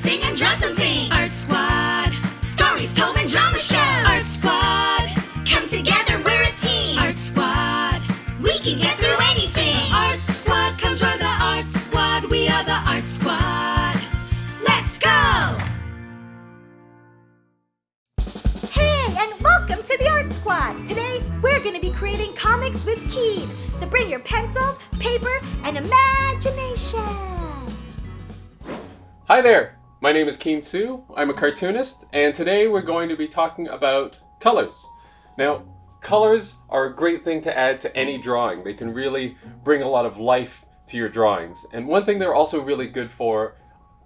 sing, and draw some things. Art Squad. Stories told in drama shows. Art Squad. Come together, we're a team. Art Squad. We can get through anything. Art Squad, come join the Art Squad. We are the Art Squad. Let's go! Hey, and welcome to the Art Squad. Today, we're going to be creating comics with Kean. So bring your pencils, paper, and imagination. Hi there, my name is Kean Sue. I'm a cartoonist, and today we're going to be talking about colors. Now, colors are a great thing to add to any drawing. They can really bring a lot of life to your drawings. And one thing they're also really good for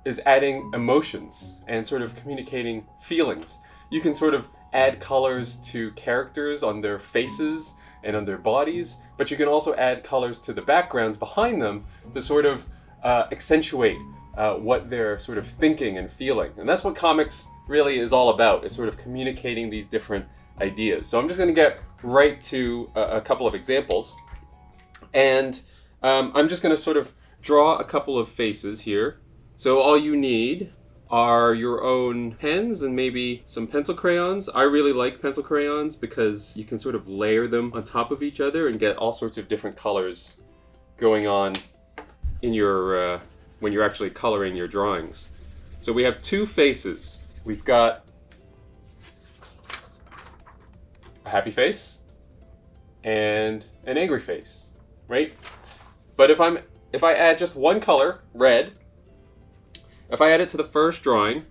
is adding emotions and sort of communicating feelings. You can sort of add colors to characters on their faces and on their bodies, but you can also add colors to the backgrounds behind them to sort of accentuate what they're sort of thinking and feeling. And that's what comics really is all about, is sort of communicating these different ideas. So I'm just going to get right to a couple of examples. And I'm just going to sort of draw a couple of faces here. So all you need are your own pens and maybe some pencil crayons. I really like pencil crayons because you can sort of layer them on top of each other and get all sorts of different colors going on in your when you're actually coloring your drawings. So we have two faces. We've got a happy face and an angry face, right? But if I add just one color, red, if I add it to the first drawing,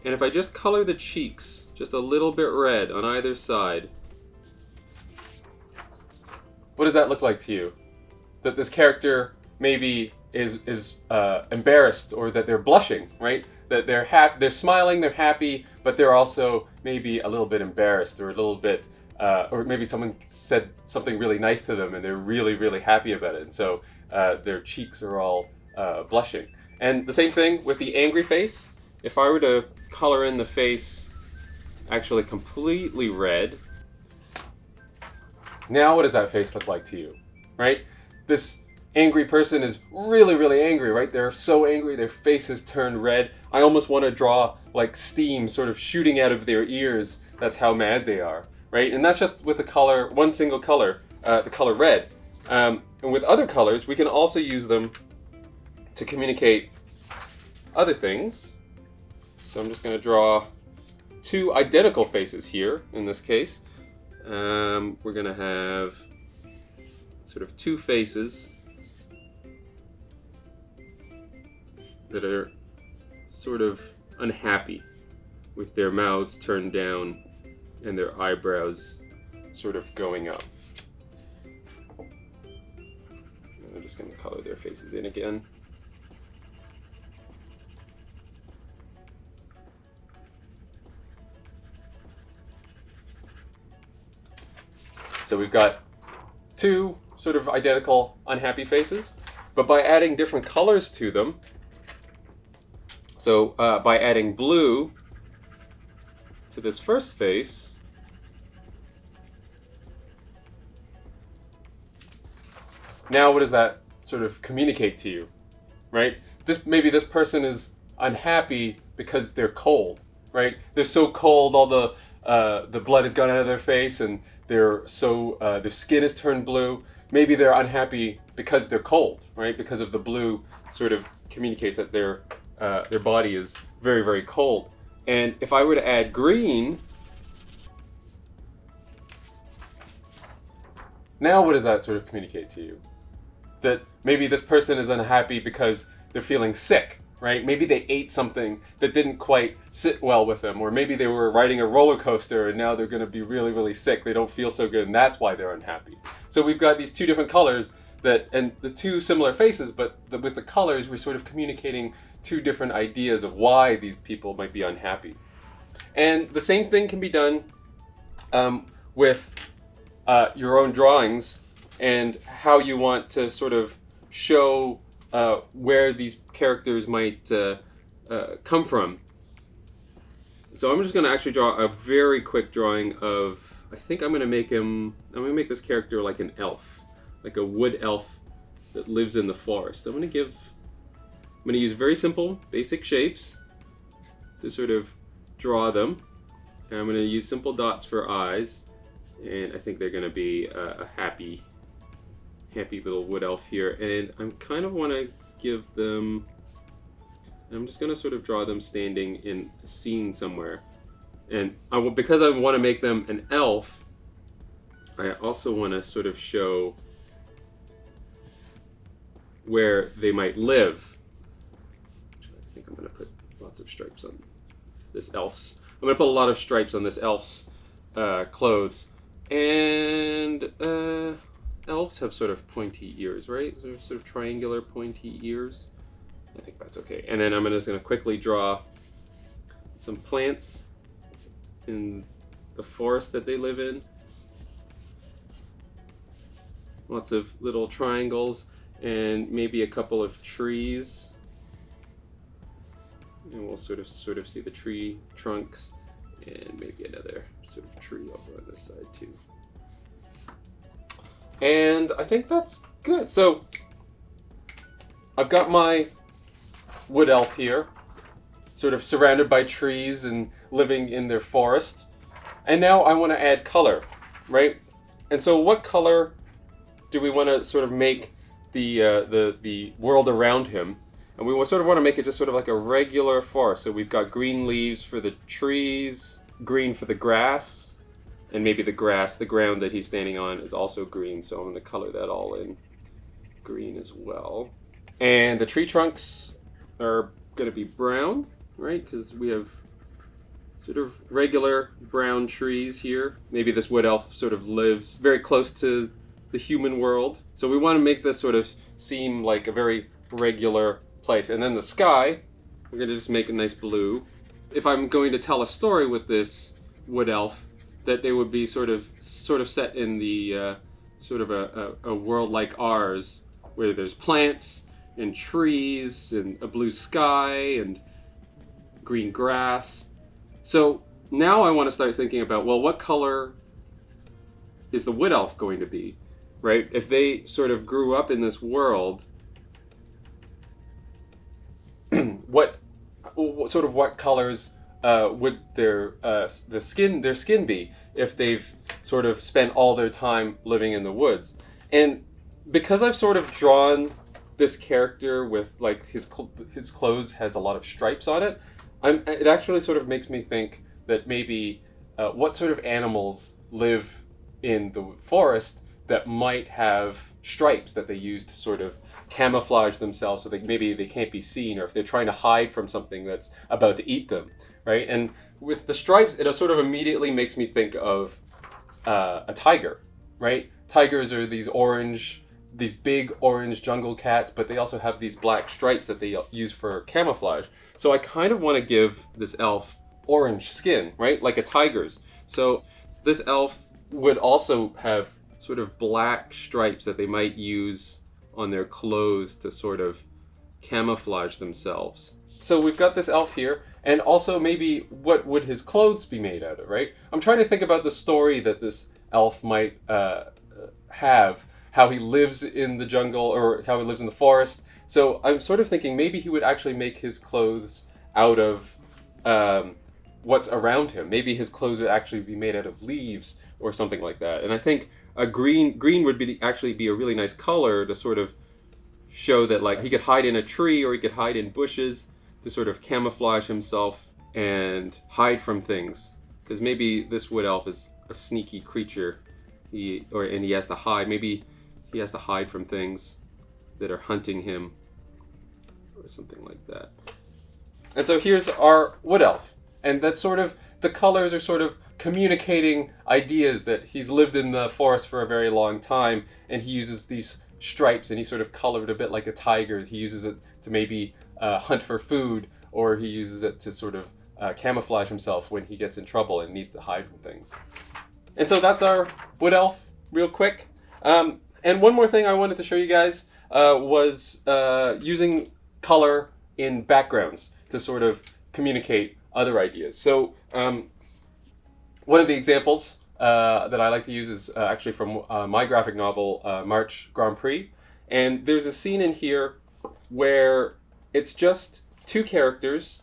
and if I just color the cheeks just a little bit red on either side, what does that look like to you? That this character maybe is embarrassed, or that they're blushing, right? That they're smiling, they're happy, but they're also maybe a little bit embarrassed, or a little bit, or maybe someone said something really nice to them and they're really, really happy about it, and so their cheeks are all blushing. And the same thing with the angry face. If I were to color in the face actually completely red, now what does that face look like to you, right? This angry person is really, really angry, right? They're so angry, their face has turned red. I almost want to draw like steam sort of shooting out of their ears. That's how mad they are, right? And that's just with the color, one single color, the color red. And with other colors, we can also use them to communicate other things. So I'm just going to draw two identical faces here in this case. We're going to have sort of two faces that are sort of unhappy, with their mouths turned down and their eyebrows sort of going up. And I'm just going to color their faces in again. So we've got two sort of identical unhappy faces, but by adding different colors to them, so by adding blue to this first face, now what does that sort of communicate to you, right? Maybe this person is unhappy because they're cold, right? They're so cold, all the blood has gone out of their face, and their skin is turned blue. Maybe they're unhappy because they're cold, right? Because of the blue sort of communicates that their body is very, very cold. And if I were to add green, now what does that sort of communicate to you? That maybe this person is unhappy because they're feeling sick, right? Maybe they ate something that didn't quite sit well with them, or maybe they were riding a roller coaster and now they're going to be really, really sick. They don't feel so good, and that's why they're unhappy. So we've got these two different colors and the two similar faces, but with the colors, we're sort of communicating two different ideas of why these people might be unhappy. And the same thing can be done with your own drawings and how you want to sort of show where these characters might come from. So I'm just going to actually draw a very quick drawing of, I think I'm going to make this character like an elf, like a wood elf that lives in the forest. I'm going to use very simple, basic shapes. to sort of draw them. And I'm going to use simple dots for eyes, and I think they're going to be a happy little wood elf here. And I kind of want to give them, I'm just going to sort of draw them standing in a scene somewhere. And because I want to make them an elf, I also want to sort of show where they might live. I think I'm going to put lots of stripes on this elf's. I'm going to put a lot of stripes on this elf's clothes. And elves have sort of pointy ears, right? Sort of triangular pointy ears. I think that's okay. And then I'm just going to quickly draw some plants in the forest that they live in. Lots of little triangles and maybe a couple of trees. And we'll sort of see the tree trunks and maybe another sort of tree over on this side too. And I think that's good. So I've got my wood elf here, sort of surrounded by trees and living in their forest. And now I want to add color, right? And so what color do we want to sort of make the world around him? And we sort of want to make it just sort of like a regular forest. So we've got green leaves for the trees, green for the grass, and maybe the ground that he's standing on is also green. So I'm going to color that all in green as well. And the tree trunks are going to be brown, right? Because we have sort of regular brown trees here. Maybe this wood elf sort of lives very close to the human world. So we want to make this sort of seem like a very regular place. And then the sky, we're going to just make a nice blue. If I'm going to tell a story with this wood elf, that they would be sort of set in the sort of a world like ours, where there's plants and trees and a blue sky and green grass. So now I want to start thinking about, well, what color is the wood elf going to be, right? If they sort of grew up in this world, what colors would their skin be if they've sort of spent all their time living in the woods? And because I've sort of drawn this character with like his clothes has a lot of stripes on it, it actually sort of makes me think that maybe what sort of animals live in the forest that might have stripes that they use to sort of camouflage themselves so that maybe they can't be seen, or if they're trying to hide from something that's about to eat them, right? And with the stripes, it sort of immediately makes me think of a tiger, right? Tigers are these big orange jungle cats, but they also have these black stripes that they use for camouflage. So I kind of want to give this elf orange skin, right? Like a tiger's. So this elf would also have sort of black stripes that they might use on their clothes to sort of camouflage themselves. So we've got this elf here, and also maybe what would his clothes be made out of, right? I'm trying to think about the story that this elf might have, how he lives in the jungle or how he lives in the forest. So I'm sort of thinking maybe he would actually make his clothes out of what's around him. Maybe his clothes would actually be made out of leaves or something like that. And I think a green would actually be a really nice color to sort of show that like he could hide in a tree or he could hide in bushes to sort of camouflage himself and hide from things. Because maybe this wood elf is a sneaky creature, and he has to hide. Maybe he has to hide from things that are hunting him or something like that. And so here's our wood elf. And that's sort of, the colors are sort of communicating ideas that he's lived in the forest for a very long time, and he uses these stripes, and he sort of colored a bit like a tiger. He uses it to maybe hunt for food, or he uses it to sort of camouflage himself when he gets in trouble and needs to hide from things. And so that's our wood elf, real quick. And one more thing I wanted to show you guys was using color in backgrounds to sort of communicate other ideas. So one of the examples that I like to use is actually from my graphic novel, March Grand Prix. And there's a scene in here where it's just two characters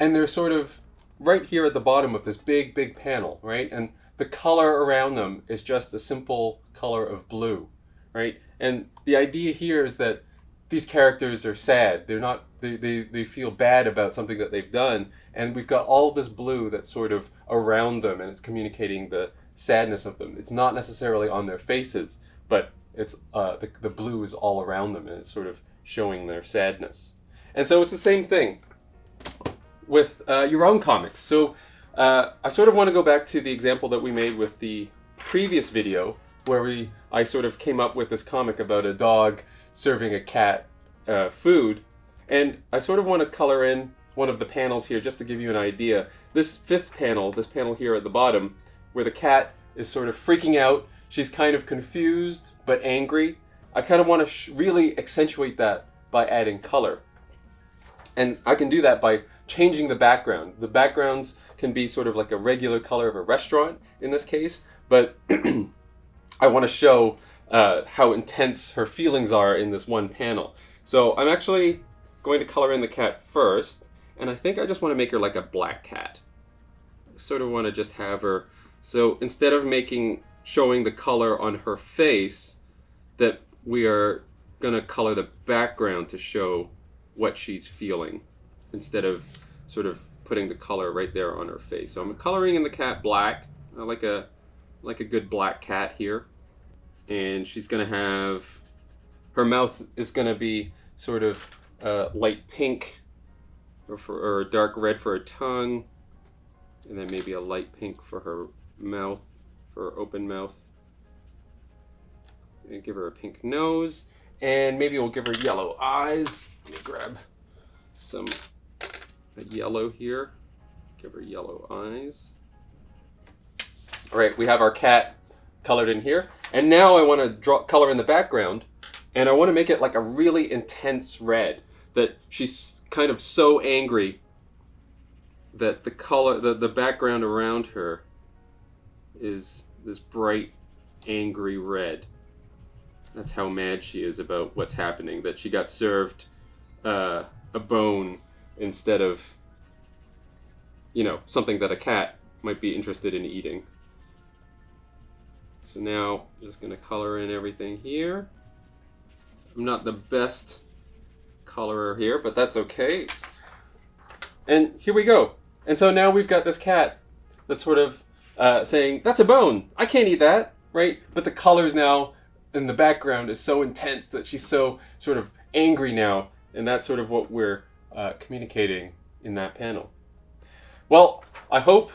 and they're sort of right here at the bottom of this big panel, right? And the color around them is just a simple color of blue, right? And the idea here is that these characters are sad. They're not. They feel bad about something that they've done, and we've got all this blue that's sort of around them, and it's communicating the sadness of them. It's not necessarily on their faces, but it's the blue is all around them, and it's sort of showing their sadness. And so it's the same thing with your own comics. So I sort of want to go back to the example that we made with the previous video, where I sort of came up with this comic about a dog serving a cat food. And I sort of want to color in one of the panels here just to give you an idea. This fifth panel, this panel here at the bottom, where the cat is sort of freaking out. She's kind of confused but angry. I kind of want to really accentuate that by adding color. And I can do that by changing the background. The backgrounds can be sort of like a regular color of a restaurant in this case, but I want to show how intense her feelings are in this one panel. So I'm actually going to color in the cat first, and I think I just want to make her like a black cat. I sort of want to just have her, so instead of showing the color on her face, that we are going to color the background to show what she's feeling, instead of sort of putting the color right there on her face. So I'm coloring in the cat black. I like a good black cat here. And she's going to have, her mouth is going to be sort of light pink, or dark red for her tongue, and then maybe a light pink for her mouth, for her open mouth. And give her a pink nose, and maybe we'll give her yellow eyes. Let me grab some yellow here. Give her yellow eyes. All right, we have our cat colored in here. And now I want to draw color in the background, and I want to make it like a really intense red, that she's kind of so angry that the color, the background around her is this bright, angry red. That's how mad she is about what's happening, that she got served a bone instead of, something that a cat might be interested in eating. So now I'm just going to color in everything here. I'm not the best colorer here, but that's okay. And here we go. And so now we've got this cat that's sort of saying, that's a bone, I can't eat that, right? But the colors now in the background is so intense that she's so sort of angry now, and that's sort of what we're communicating in that panel. Well, I hope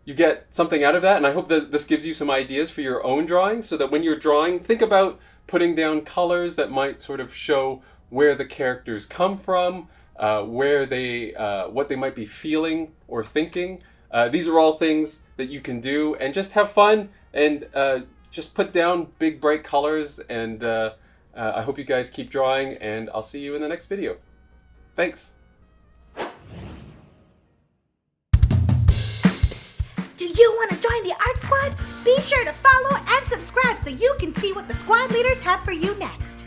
you get something out of that, and I hope that this gives you some ideas for your own drawing, so that when you're drawing, think about putting down colors that might sort of show where the characters come from, what they might be feeling or thinking. These are all things that you can do, and just have fun, and just put down big bright colors, and I hope you guys keep drawing, and I'll see you in the next video. Thanks. Do you want to join the Art Squad? Be sure to follow and subscribe so you can see what the squad leaders have for you next.